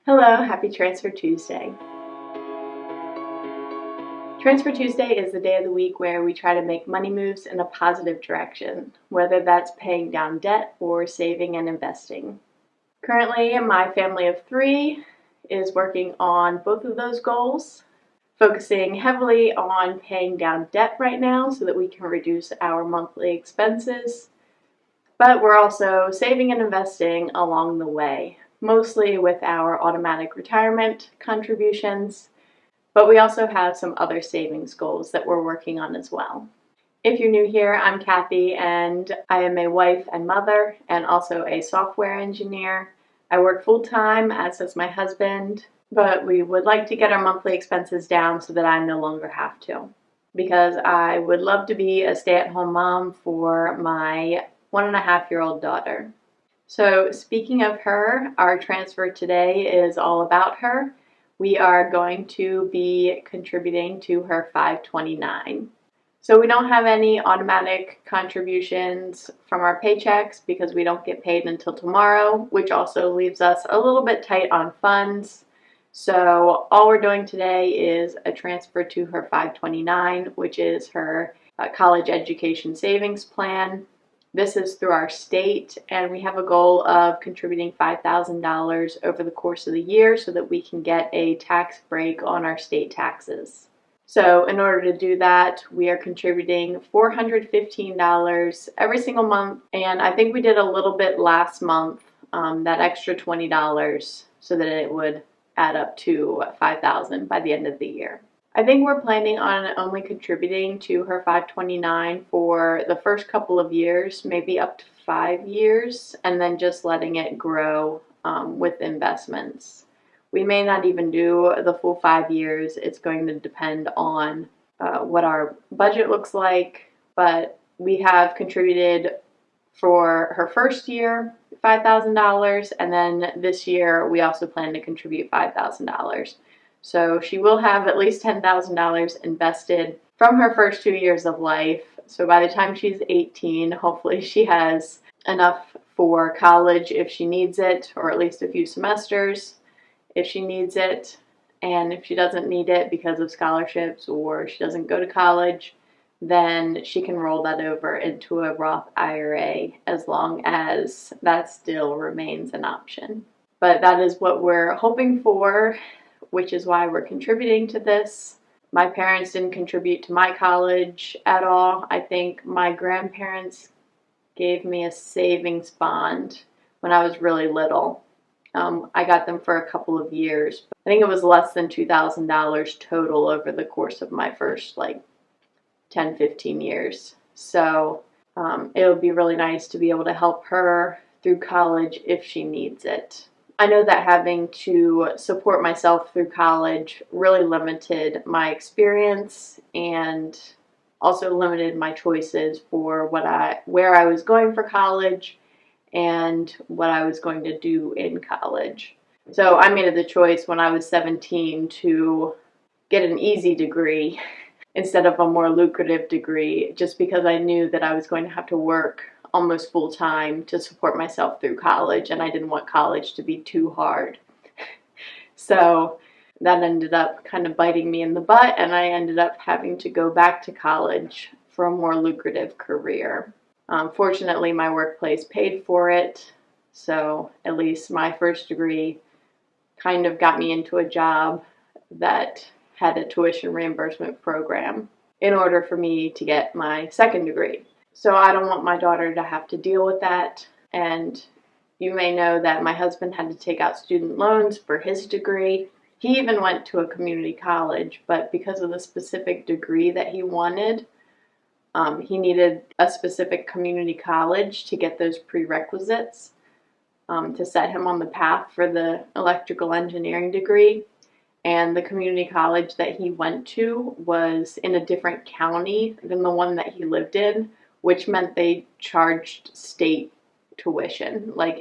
Hello, happy Transfer Tuesday. Transfer Tuesday is the day of the week where we try to make money moves in a positive direction, whether that's paying down debt or saving and investing. Currently, my family of 3 is working on both of those goals, focusing heavily on paying down debt right now so that we can reduce our monthly expenses. But we're also saving and investing along the way, mostly with our automatic retirement contributions, but we also have some other savings goals that we're working on as well. If you're new here, I'm Kathy, and I am a wife and mother and also a software engineer. I work full-time, as does my husband, but we would like to get our monthly expenses down so that I no longer have to, because I would love to be a stay-at-home mom for my 1.5-year-old daughter. So speaking of her, our transfer today is all about her. We are going to be contributing to her 529. So we don't have any automatic contributions from our paychecks because we don't get paid until tomorrow, which also leaves us a little bit tight on funds. So all we're doing today is a transfer to her 529, which is her college education savings plan. This is through our state, and we have a goal of contributing $5,000 over the course of the year so that we can get a tax break on our state taxes. So in order to do that, we are contributing $415 every single month, and I think we did a little bit last month, that extra $20, so that it would add up to $5,000 by the end of the year. I think we're planning on only contributing to her 529 for the first couple of years, maybe up to 5 years, and then just letting it grow with investments. We may not even do the full 5 years. It's going to depend on what our budget looks like, but we have contributed for her first year $5,000, and then this year we also plan to contribute $5,000. So she will have at least $10,000 invested from her first 2 years of life. So by the time she's 18, hopefully she has enough for college if she needs it, or at least a few semesters if she needs it. And if she doesn't need it because of scholarships or she doesn't go to college, then she can roll that over into a Roth IRA as long as that still remains an option. But that is what we're hoping for, which is why we're contributing to this. My parents didn't contribute to my college at all. I think my grandparents gave me a savings bond when I was really little. I got them for a couple of years. I think it was less than $2,000 total over the course of my first 10, 15 years. So it would be really nice to be able to help her through college if she needs it. I know that having to support myself through college really limited my experience and also limited my choices for where I was going for college and what I was going to do in college. So I made the choice when I was 17 to get an easy degree instead of a more lucrative degree, just because I knew that I was going to have to work almost full time to support myself through college, and I didn't want college to be too hard. So that ended up kind of biting me in the butt, and I ended up having to go back to college for a more lucrative career. Fortunately, my workplace paid for it, so at least my first degree kind of got me into a job that had a tuition reimbursement program in order for me to get my second degree. So I don't want my daughter to have to deal with that. And you may know that my husband had to take out student loans for his degree. He even went to a community college, but because of the specific degree that he wanted, he needed a specific community college to get those prerequisites to set him on the path for the electrical engineering degree. And the community college that he went to was in a different county than the one that he lived in, which meant they charged state tuition. I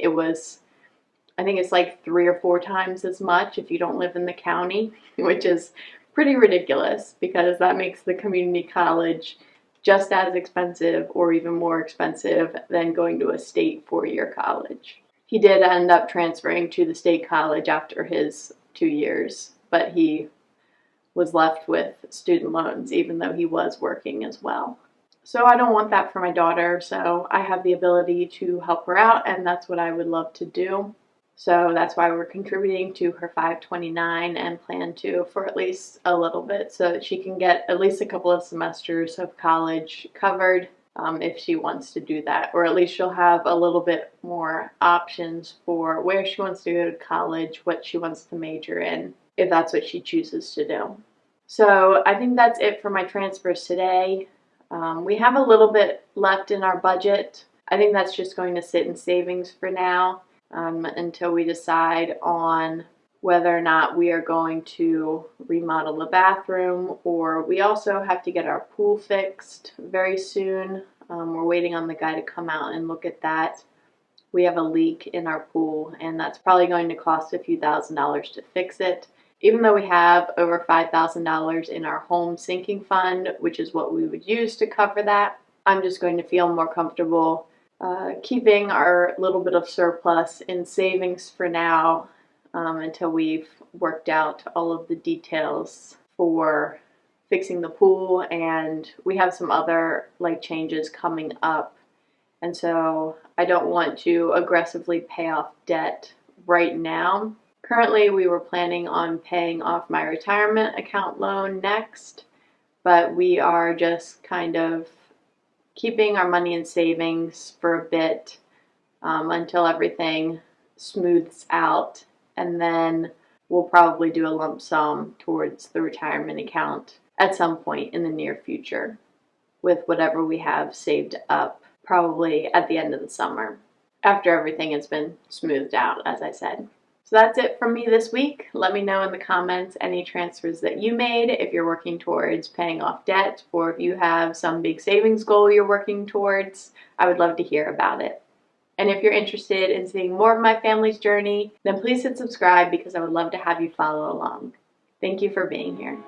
think it's 3 or 4 times as much if you don't live in the county, which is pretty ridiculous because that makes the community college just as expensive or even more expensive than going to a state 4-year college. He did end up transferring to the state college after his 2 years, but he was left with student loans even though he was working as well. So I don't want that for my daughter, so I have the ability to help her out, and that's what I would love to do. So that's why we're contributing to her 529 and plan to for at least a little bit so that she can get at least a couple of semesters of college covered if she wants to do that. Or at least she'll have a little bit more options for where she wants to go to college, what she wants to major in, if that's what she chooses to do. So I think that's it for my transfers today. We have a little bit left in our budget. I think that's just going to sit in savings for now until we decide on whether or not we are going to remodel the bathroom, or we also have to get our pool fixed very soon. We're waiting on the guy to come out and look at that. We have a leak in our pool, and that's probably going to cost a few $1,000s to fix it. Even though we have over $5,000 in our home sinking fund, which is what we would use to cover that, I'm just going to feel more comfortable keeping our little bit of surplus in savings for now until we've worked out all of the details for fixing the pool, and we have some other changes coming up, and so I don't want to aggressively pay off debt right now. Currently, we were planning on paying off my retirement account loan next, but we are just kind of keeping our money in savings for a bit until everything smooths out, and then we'll probably do a lump sum towards the retirement account at some point in the near future with whatever we have saved up, probably at the end of the summer, after everything has been smoothed out, as I said. So that's it from me this week. Let me know in the comments any transfers that you made, if you're working towards paying off debt, or if you have some big savings goal you're working towards. I would love to hear about it. And if you're interested in seeing more of my family's journey, then please hit subscribe because I would love to have you follow along. Thank you for being here.